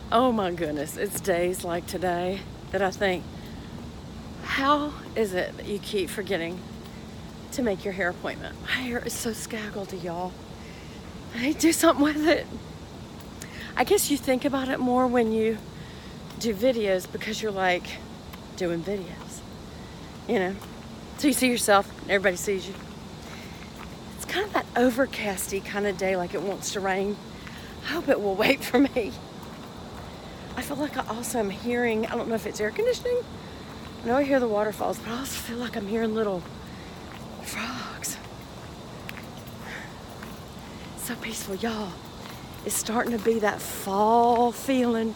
Oh my goodness, it's days like today that I think, how is it that you keep forgetting to make your hair appointment? My hair is so scaggled, y'all. I need to do something with it. I guess you think about it more when you do videos because you're like doing videos, you know? So you see yourself, and everybody sees you. It's kind of that overcasty kind of day, like it wants to rain. I hope it will wait for me. I feel like I also am hearing, I don't know if it's air conditioning. I know I hear the waterfalls, but I also feel like I'm hearing little frogs. It's so peaceful, y'all. It's starting to be that fall feeling.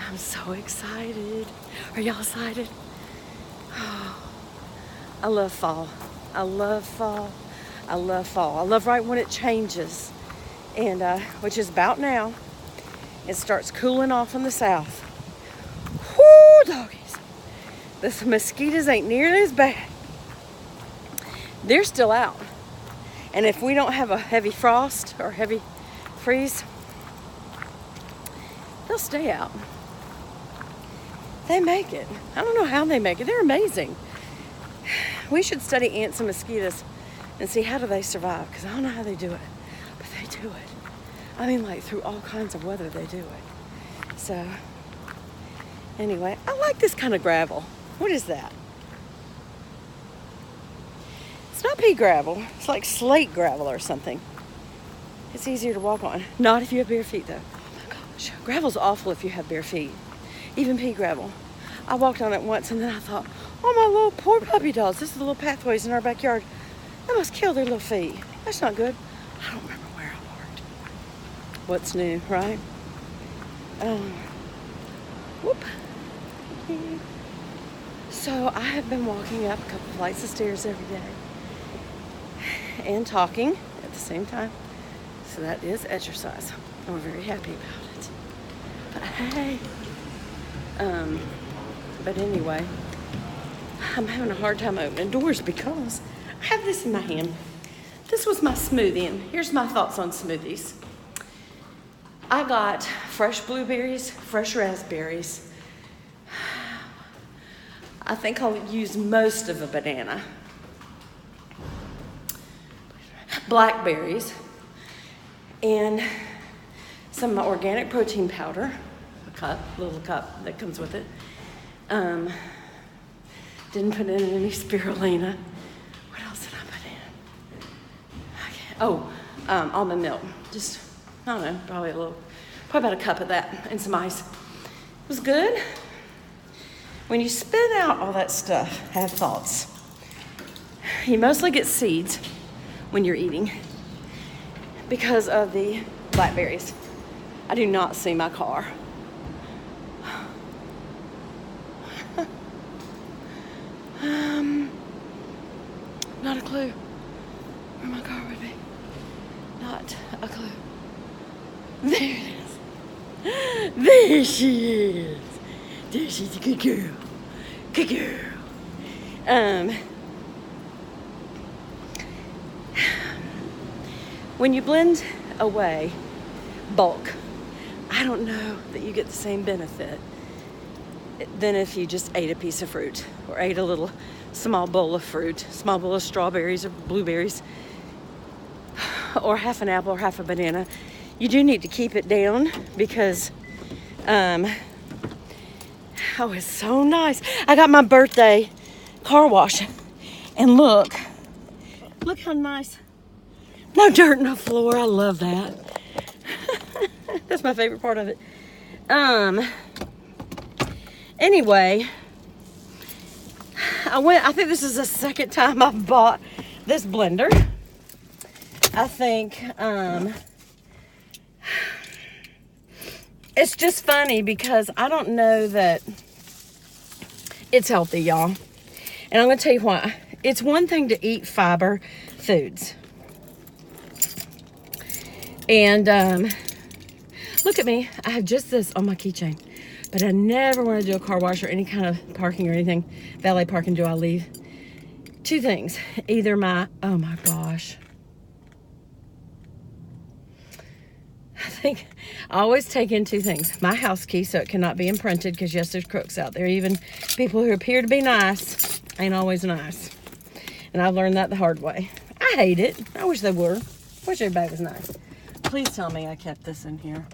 I'm so excited. Are y'all excited? Oh, I love fall. I love fall. I love fall. I love right when it changes, and which is about now. It starts cooling off in the south. Whoo, doggies. The mosquitoes ain't nearly as bad. They're still out. And if we don't have a heavy frost or heavy freeze, they'll stay out. They make it. I don't know how they make it. They're amazing. We should study ants and mosquitoes and see how do they survive, because I don't know how they do it, but they do it. I mean, like through all kinds of weather, they do it. So, anyway, I like this kind of gravel. What is that? It's not pea gravel. It's like slate gravel or something. It's easier to walk on. Not if you have bare feet, though. Oh my gosh, gravel's awful if you have bare feet. Even pea gravel. I walked on it once and then I thought, oh my little poor puppy dogs. This is the little pathways in our backyard. They must kill their little feet. That's not good. I don't remember where I parked. What's new, right? Whoop. So I have been walking up a couple flights of stairs every day and talking at the same time. So that is exercise. I'm very happy about it. But hey, but anyway, I'm having a hard time opening doors because I have this in my hand. This was my smoothie, and here's my thoughts on smoothies. I got fresh blueberries, fresh raspberries. I think I'll use most of a banana. Blackberries, and some of my organic protein powder, little cup that comes with it. Didn't put in any spirulina. What else did I put in? Almond milk. Just, I don't know, probably about a cup of that and some ice. It was good. When you spit out all that stuff, have thoughts. You mostly get seeds when you're eating because of the blackberries. I do not see my car. Not a clue where my car would be. Not a clue. There it is. There she is. There she's a good girl. Good girl. When you blend away bulk, I don't know that you get the same benefit than if you just ate a piece of fruit or ate a little small bowl of fruit, small bowl of strawberries or blueberries, or half an apple or half a banana. You do need to keep it down because, oh, it's so nice. I got my birthday car wash, and look how nice. No dirt, no floor. I love that. That's my favorite part of it. Anyway, I think this is the second time I've bought this blender. I think, it's just funny because I don't know that it's healthy, y'all. And I'm going to tell you why. It's one thing to eat fiber foods. And look at me. I have just this on my keychain. But I never want to do a car wash or any kind of parking or anything. Valet parking do I leave. Two things. Either oh my gosh. I think I always take in two things. My house key, so it cannot be imprinted, because yes, there's crooks out there. Even people who appear to be nice ain't always nice. And I've learned that the hard way. I hate it. I wish they were. Wish everybody was nice. Please tell me I kept this in here.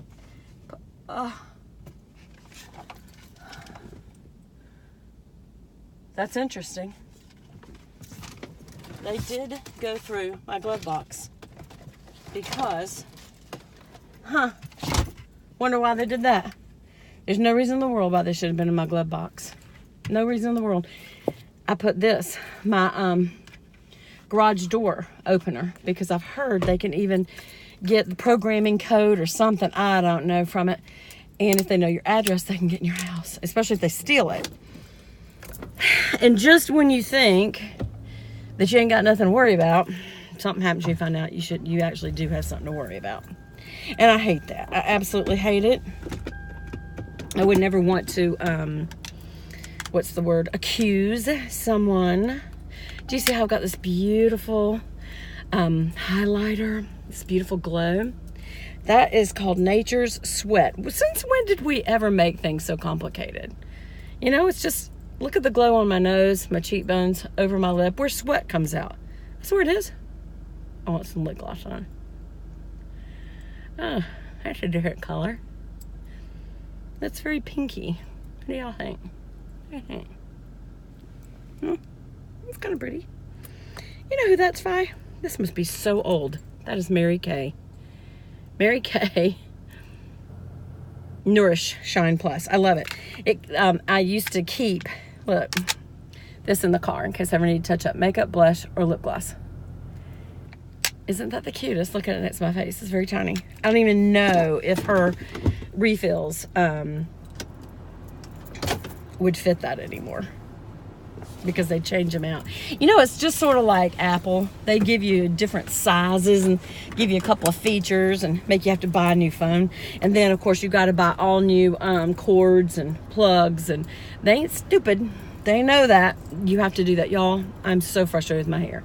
That's interesting. They did go through my glove box because, wonder why they did that. There's no reason in the world why this should have been in my glove box. No reason in the world. I put this, my garage door opener, because I've heard they can even get the programming code or something, I don't know, from it. And if they know your address, they can get in your house, especially if they steal it. And just when you think that you ain't got nothing to worry about, something happens, you find out you actually do have something to worry about. And I hate that. I absolutely hate it. I would never want to, accuse someone. Do you see how I've got this beautiful highlighter, this beautiful glow? That is called Nature's Sweat. Since when did we ever make things so complicated? You know, it's just, look at the glow on my nose, my cheekbones, over my lip, where sweat comes out. That's where it is. I want some lip gloss on. Oh, that's a different color. That's very pinky. What do y'all think? It's kind of pretty. You know who that's by? This must be so old. That is Mary Kay. Mary Kay Nourish Shine Plus. I love it. I used to keep, look, this in the car in case I ever need to touch up makeup, blush, or lip gloss. Isn't that the cutest? Look at it next to my face. It's very tiny. I don't even know if her refills would fit that anymore, because they change them out. You know, it's just sort of like Apple. They give you different sizes and give you a couple of features and make you have to buy a new phone. And then, of course, you got to buy all new cords and plugs. And they ain't stupid. They know that. You have to do that. Y'all, I'm so frustrated with my hair.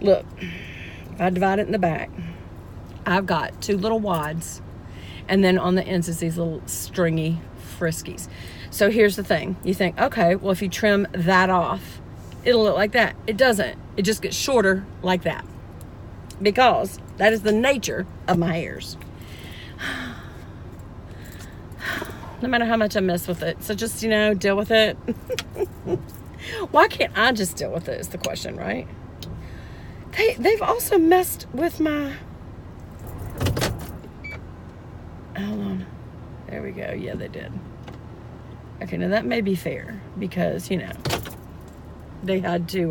Look, if I divide it in the back, I've got two little wads. And then on the ends is these little stringy friskies. So here's the thing. You think, okay, well, if you trim that off, it'll look like that. It doesn't. It just gets shorter like that, because that is the nature of my hairs. No matter how much I mess with it. So just, deal with it. Why can't I just deal with it is the question, right? They've also messed with my... Hold on. There we go. Yeah, they did. Okay, now that may be fair, because, they had to,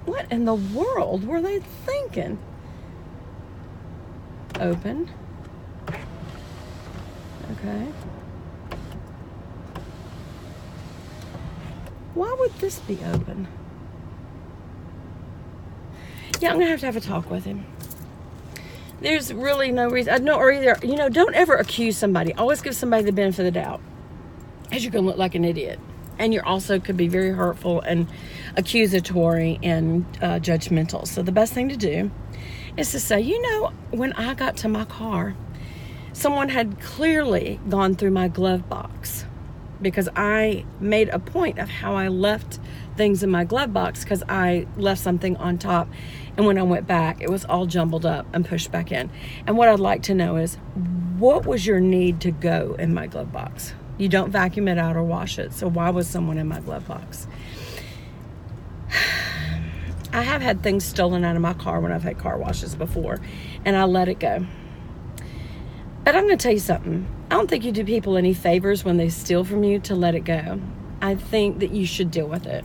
what in the world were they thinking? Open. Okay. Why would this be open? Yeah, I'm going to have a talk with him. There's really no reason. Don't ever accuse somebody. Always give somebody the benefit of the doubt, because you're going to look like an idiot. And you also could be very hurtful and accusatory and judgmental. So the best thing to do is to say, when I got to my car, someone had clearly gone through my glove box, because I made a point of how I left things in my glove box, because I left something on top, and when I went back, it was all jumbled up and pushed back in. And what I'd like to know is, what was your need to go in my glove box? You don't vacuum it out or wash it, so why was someone in my glove box? I have had things stolen out of my car when I've had car washes before, and I let it go. But I'm going to tell you something. I don't think you do people any favors when they steal from you to let it go. I think that you should deal with it.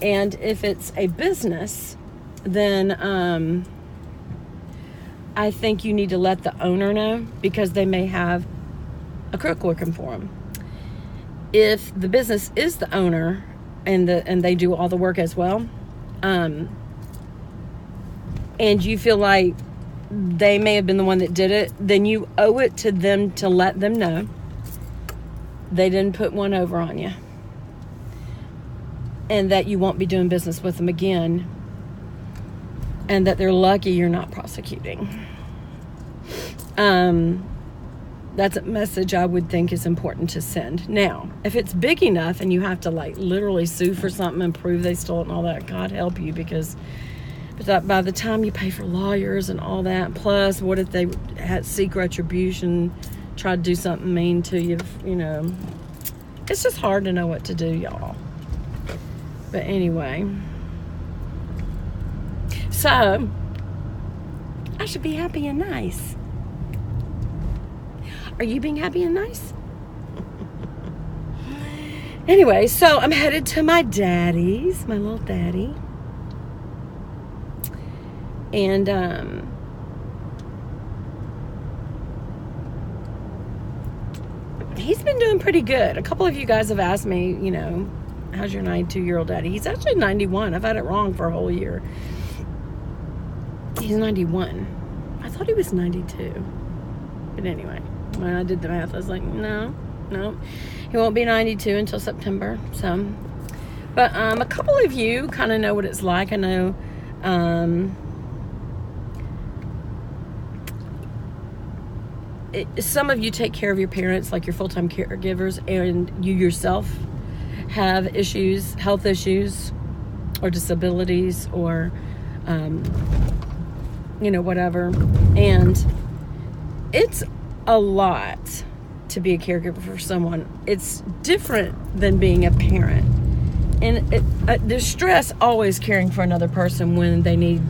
And if it's a business, then I think you need to let the owner know, because they may have a crook working for them. If the business is the owner and they do all the work as well, and you feel like they may have been the one that did it, then you owe it to them to let them know they didn't put one over on you, and that you won't be doing business with them again, and that they're lucky you're not prosecuting. That's a message I would think is important to send. Now, if it's big enough and you have to like literally sue for something and prove they stole it and all that, God help you, because by the time you pay for lawyers and all that, plus what if they had seek retribution, try to do something mean to you, you know, it's just hard to know what to do, y'all. But anyway, so I should be happy and nice. Are you being happy and nice? Anyway, so I'm headed to my daddy's, my little daddy. And he's been doing pretty good. A couple of you guys have asked me, you know, how's your 92-year-old daddy? He's actually 91. I've had it wrong for a whole year. He's 91. I thought he was 92. But anyway, when I did the math, I was like, no, he won't be 92 until September. So, but a couple of you kind of know what it's like. I know some of you take care of your parents, like your full-time caregivers, and you yourself have issues, health issues, or disabilities, or you know, whatever. And it's a lot to be a caregiver for someone. It's different than being a parent. And there's stress always caring for another person when they need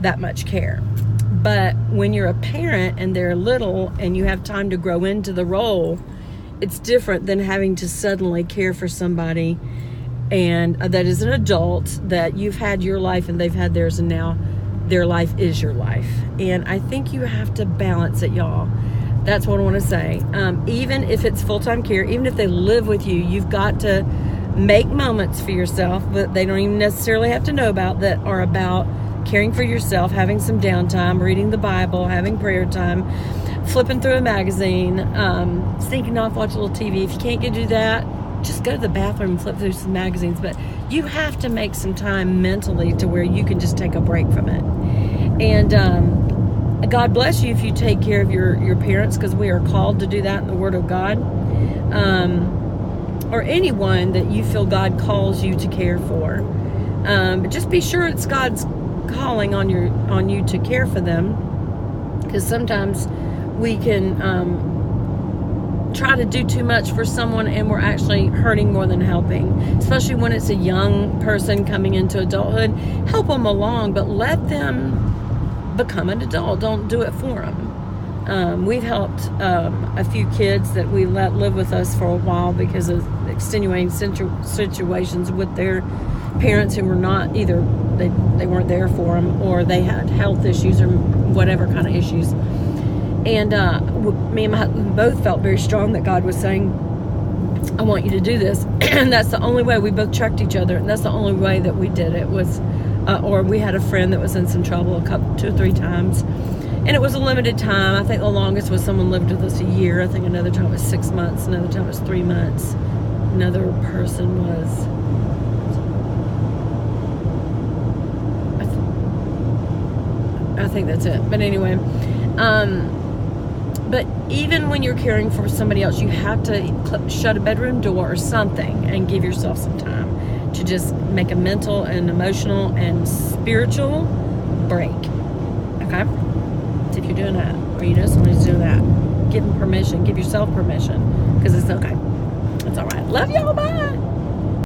that much care. But when you're a parent and they're little and you have time to grow into the role, it's different than having to suddenly care for somebody and that is an adult, that you've had your life and they've had theirs, and now their life is your life. And I think you have to balance it, y'all. That's what I want to say. Even if it's full-time care, even if they live with you, you've got to make moments for yourself, but they don't even necessarily have to know about, that are about caring for yourself, having some downtime, reading the Bible, having prayer time, flipping through a magazine, sneaking off, watch a little TV. If you can't get to do that, just go to the bathroom and flip through some magazines. But you have to make some time mentally to where you can just take a break from it. And God bless you if you take care of your parents, because we are called to do that in the Word of God. Or anyone that you feel God calls you to care for. But just be sure it's God's calling on you to care for them, because sometimes we can try to do too much for someone and we're actually hurting more than helping, especially when it's a young person coming into adulthood. Help them along, but let them become an adult. Don't do it for them. We've helped a few kids that we let live with us for a while because of extenuating situations with their parents who were not, either they weren't there for them, or they had health issues or whatever kind of issues. And me and my husband both felt very strong that God was saying, I want you to do this. And that's the only way. We both checked each other, and that's the only way that we did it. Was or we had a friend that was in some trouble 2 or 3 times, and it was a limited time. I think the longest was someone lived with us a year. I think another time was 6 months, another time was 3 months, another person was, I think that's it. But anyway, but even when you're caring for somebody else, you have to shut a bedroom door or something and give yourself some time to just make a mental and emotional and spiritual break. Okay? So if you're doing that, or you know someone who's doing that, give them permission. Give yourself permission, because it's okay. It's all right. Love y'all. Bye.